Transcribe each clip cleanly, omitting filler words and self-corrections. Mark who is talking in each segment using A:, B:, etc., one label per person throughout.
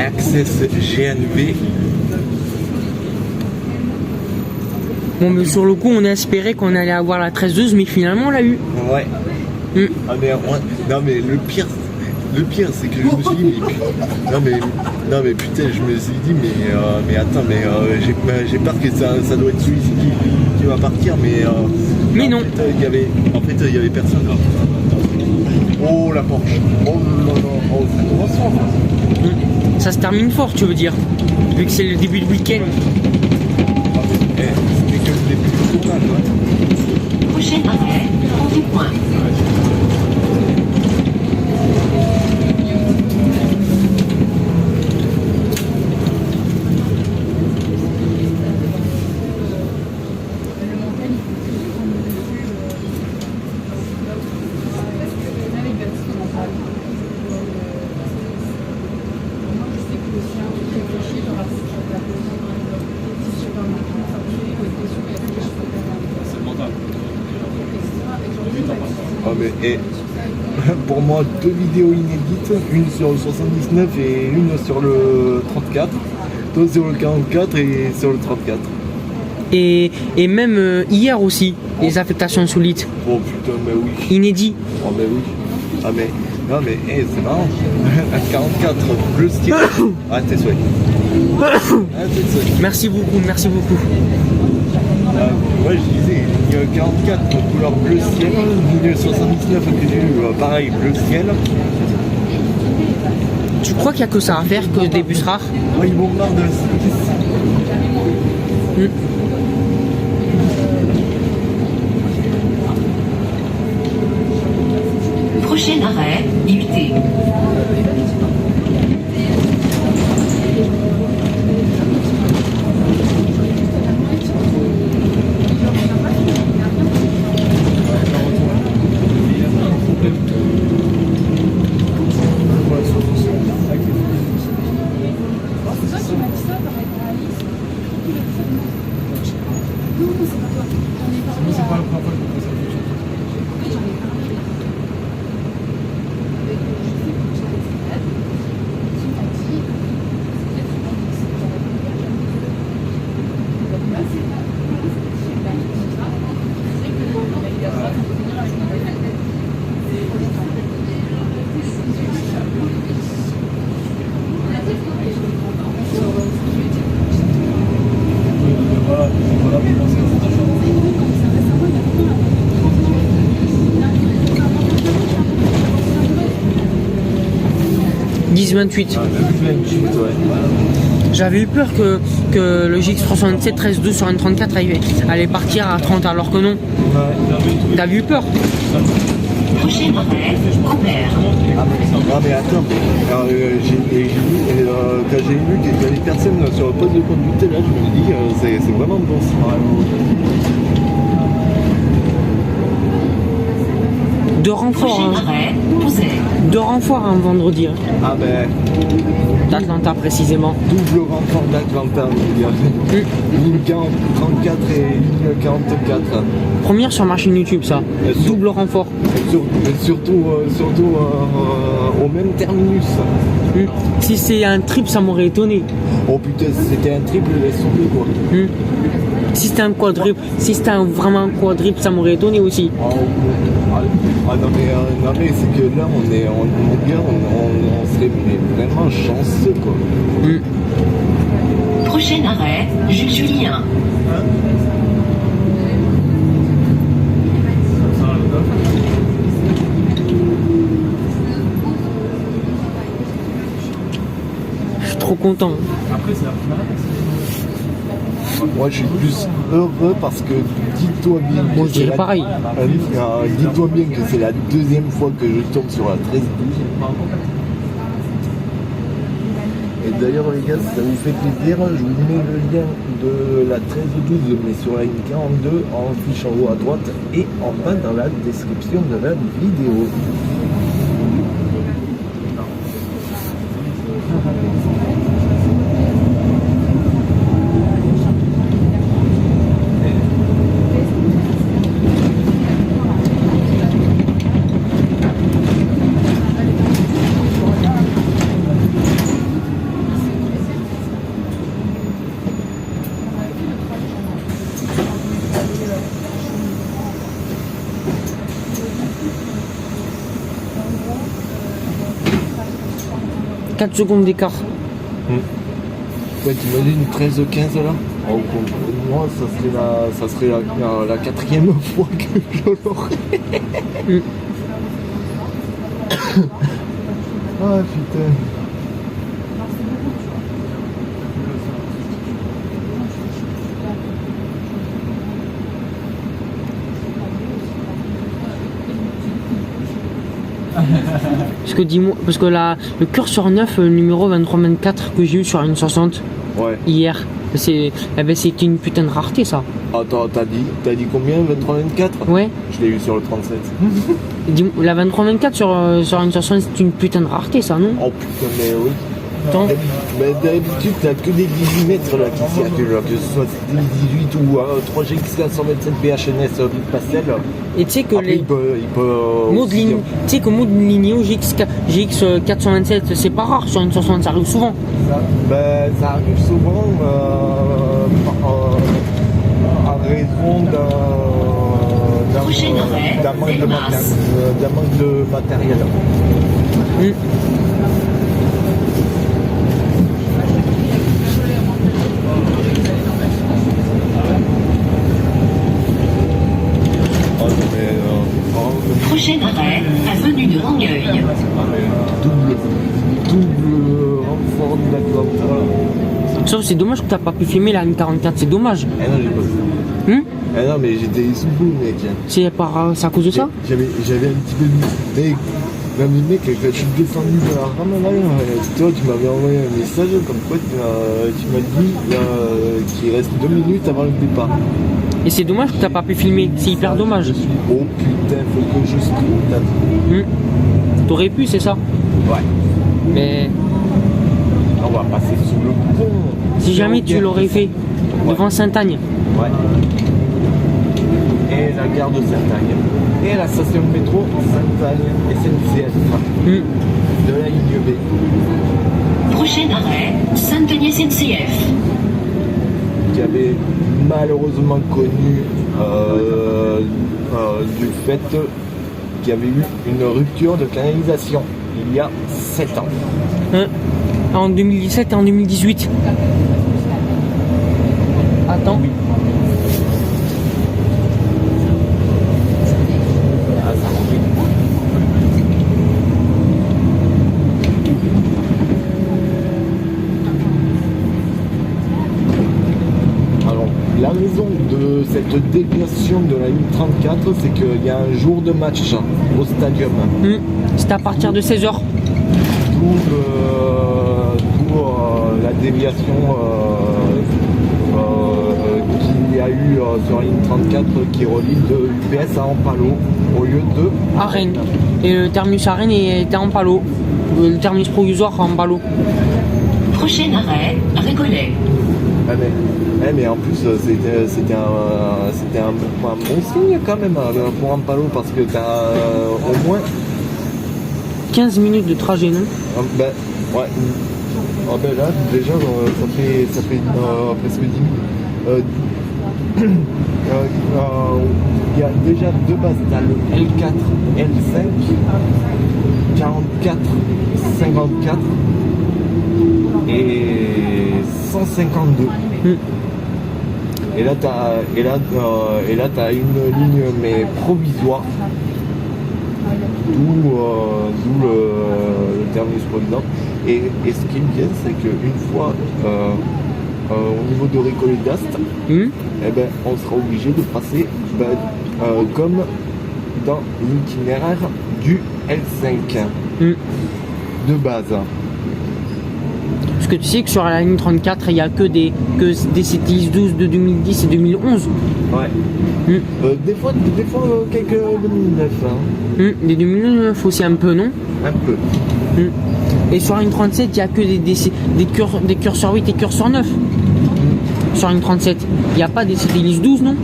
A: Access GNV.
B: Bon, mais sur le coup, on a espéré qu'on allait avoir la 13-12, mais finalement, on l'a eu.
A: Ouais. Ah mais non mais le pire c'est que je me suis dit non mais putain, je me suis dit mais attends, mais j'ai peur que ça doit être celui-ci qui va partir, mais
B: non.
A: En fait il y avait personne là. Oh la Porsche. Oh là là. Oh, ça commence fort.
B: Ça se termine fort, tu veux dire, vu que c'est le début du week-end.
A: C'était que le début du tournage, ouais.
C: Prochain arrêt, 30 points.
A: Ah mais pour moi, 2 vidéos inédites, une sur le 79 et une sur le 34, toi sur le 44 et sur le 34.
B: Et même hier aussi, les affectations insolites.
A: Oh putain, mais oui.
B: Inédit.
A: Oh mais oui. Ah mais non mais c'est marrant. Un 44 bleu ciel. Ah t'es souhait.
B: Merci beaucoup, merci beaucoup.
A: Ouais, je disais, il y a 44 couleur bleu ciel, une 79 que j'ai eu, pareil, bleu ciel.
B: Tu crois qu'il n'y a que ça à faire, que des bus rares?
A: Ouais, ils vont marre de
C: Prochain arrêt, UT.
B: J'avais eu peur que le GX367 13-12 sur une 34 allait partir à 30, alors que non. T'avais eu peur?
C: Prochain arrêt, Coubert.
A: Ah mais attends, quand j'ai vu qu'il y avait personne sur le poste de conduite, là je me dis c'est vraiment bon.
B: Deux renforts,
C: Prochain arrêt, Pouzet.
B: Deux renforts un vendredi.
A: Ah ben,
B: D'Atlanta précisément.
A: double renfort d'Atlanta, ligne 34 et ligne 44.
B: Première sur ma chaîne YouTube, ça. Double renfort.
A: Et surtout au même terminus.
B: Si c'est un triple, ça m'aurait étonné.
A: Oh putain, si c'était un triple, laisse tomber quoi.
B: Si c'était un quadruple, si c'était vraiment un quadruple, ça m'aurait étonné aussi.
A: Non mais c'est que là on serait vraiment chanceux quoi.
C: Prochain arrêt, Jules Julien.
B: Je suis trop content.
A: Moi je suis plus heureux parce que dis-toi bien que
B: Moi je dirais pareil.
A: dis-toi bien que c'est la deuxième fois que je tombe sur la 13-12. Et d'ailleurs les gars, si ça vous fait plaisir, je vous mets le lien de la 13-12 mais sur la ligne 42 en fiche en haut à droite et en bas dans la description de la vidéo.
B: 4 secondes d'écart.
A: Ouais, t'imagines 13-15 là? Oh, moi, ça serait la quatrième fois que je l'aurais. Ah putain.
B: Parce que le curseur 9, numéro 23-24 que j'ai eu sur une 60
A: Ouais.
B: hier, c'était une putain de rareté ça.
A: Attends, t'as dit combien? 23-24?
B: Ouais.
A: Je l'ai eu sur le 37.
B: La 23-24 sur une 60, c'est une putain de rareté ça, non?
A: Oh putain, mais oui.
B: Attends.
A: Mais d'habitude, t'as que des 18 mètres là qui circulent, là, que ce soit des 18 ou 3GX 427 BHNS vide pastel.
B: Et tu sais que
A: Après, il peut aussi,
B: tu sais que mode Linéo GX 427, c'est pas rare sur une 60, ça arrive souvent.
A: ça arrive souvent à raison
C: Prochain arrêt,
A: d'un manque
C: Belmas.
A: de matériel.
C: Prochain arrêt, avenue de Longueuil.
A: Double renfort de la
B: Sauf c'est dommage que t'as pas pu filmer la N44, c'est dommage.
A: Eh non, j'ai pas vu. Eh non, mais j'étais sous le mec.
B: C'est à cause de ça?
A: J'avais un petit peu de... Mais mec, quand je suis descendu de la rame là, toi tu m'avais envoyé un message comme quoi tu m'as dit qu'il reste 2 minutes avant le départ.
B: Et c'est dommage que t'as pas pu filmer, c'est hyper dommage.
A: Oh putain, faut que je screen.
B: T'aurais pu, c'est ça?
A: Ouais.
B: Mais
A: On va passer sous le pont.
B: si jamais tu l'aurais fait devant Sainte-Agne.
A: Ouais. Et la gare de Sainte-Agne. Et la station de métro Sainte-Agne SNCF. De la ligne B.
C: Prochain arrêt, Sainte-Agnès SNCF.
A: Qui avait malheureusement connu du fait qu'il y avait eu une rupture de canalisation il y a 7 ans.
B: En 2017 et en 2018. Attends.
A: Ah, ça remplit. Alors, la raison de cette déviation de la ligne 34, c'est qu'il y a un jour de match au stadium.
B: C'était à partir de 16h.
A: D'où la déviation qu'il y a eu sur la ligne 34 qui relie de UPS à Ampalo au lieu de
B: À Rennes. Et le terminus à Rennes était en Palo. Le terminus provisoire en Palo.
C: Prochain arrêt, Récollet.
A: Mais en plus c'était un bon signe quand même pour Ampalo parce que t'as au moins
B: 15 minutes de trajet, non?
A: Ouais. Là déjà ça fait presque 10 minutes. Il y a déjà deux bases, t'as le L4, L5, 44, 54 et 152. Et là t'as une ligne mais provisoire. D'où le terminus provisoire. Et ce qui est bien, c'est qu'une fois au niveau de Récollet d'Ast, on sera obligé de passer comme dans l'itinéraire du L5 de base.
B: Parce que tu sais que sur la ligne 34, il n'y a que des CTX 12 de 2010 et 2011.
A: Ouais. Des fois quelques 2009.
B: Des 2009 aussi un peu, non?
A: Un peu.
B: Et sur la ligne 37, il n'y a que des curseurs 8 et curseurs 9. Sur la ligne 37, il n'y a pas des CTX 12, non?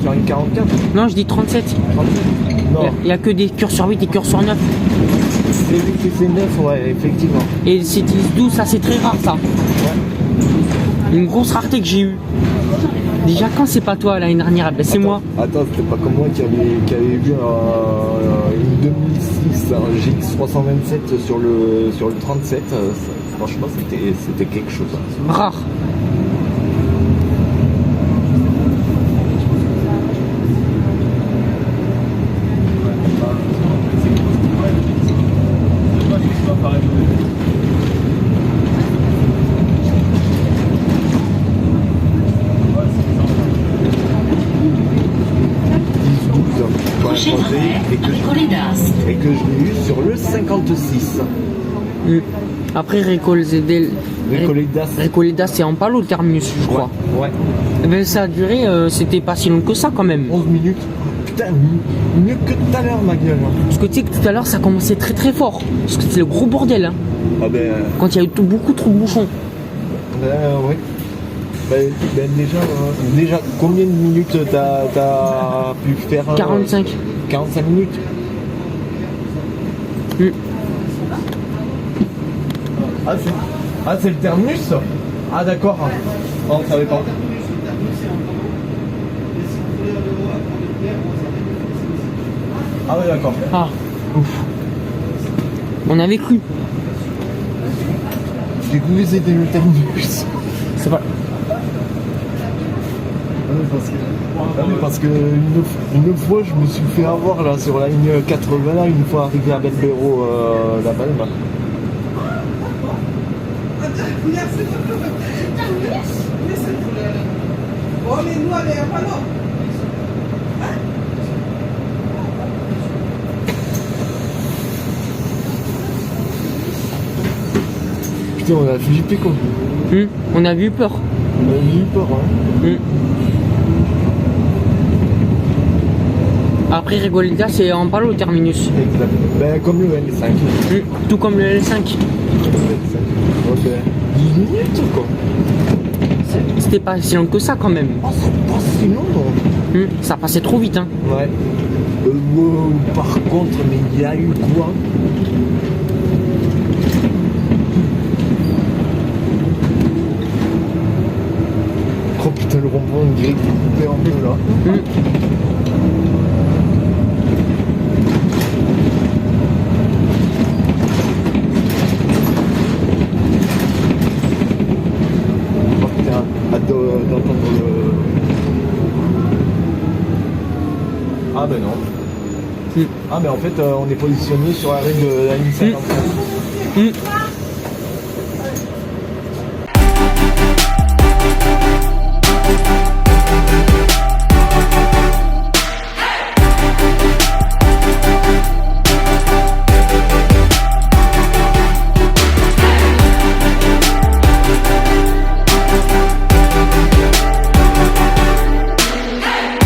A: Sur une 44.
B: Non, je dis 37.
A: 37. Non.
B: Il n'y a que des curseurs 8 et curseurs 9.
A: C'est 8 et c'est 9, ouais, effectivement.
B: Et le CTX 12, ça c'est très rare, ça.
A: Ouais.
B: Une grosse rareté que j'ai eue. Déjà, quand c'est pas toi l'année dernière, c'est moi.
A: Attends, c'était pas comme moi qui avait vu une 2006 un GX 327 sur le 37, franchement c'était quelque chose.
B: Rare.
C: Prochain arrêt, Récollet d'Ast.
A: Et que je l'ai eu sur le 56.
B: Après Récolledas, c'est en palo le terminus, je crois.
A: Ouais.
B: Eh ben, ça a duré, c'était pas si long que ça quand même.
A: 11 minutes. Putain, mieux que tout à l'heure, ma gueule.
B: Parce que tu sais que tout à l'heure ça commençait très très fort. Parce que c'était le gros bordel. Hein.
A: Ah ben.
B: Quand il y a eu beaucoup trop de bouchons.
A: Ouais. Ben déjà, combien de minutes t'as pu faire
B: 45.
A: 45 minutes. Ah, c'est le terminus. Ah, d'accord. Oh, on savait pas. Ah, oui, d'accord.
B: Ah, ouf. On avait cru.
A: J'ai cru que c'était le terminus.
B: C'est pas.
A: Parce que une fois je me suis fait avoir là sur la ligne 80 là, une fois arrivé à Belbéro la Palme. Putain, on a flippé quoi.
B: On a eu peur.
A: On a eu peur, hein.
B: Après Récolledas, c'est en palo le terminus.
A: Exact. Ben, comme le L5.
B: Tout comme le L5.
A: Ok. 10 minutes quoi.
B: C'était pas si long que ça quand même.
A: Oh, c'est pas si long non.
B: Ça passait trop vite. Hein.
A: Ouais. Par contre, mais il y a eu quoi? Oh putain, le rond-point, on dirait qu'il est coupé en deux là. Oh putain, hâte d'entendre le... Ah ben non. Ah mais en fait on est positionné sur l'arrêt de la ligne 55.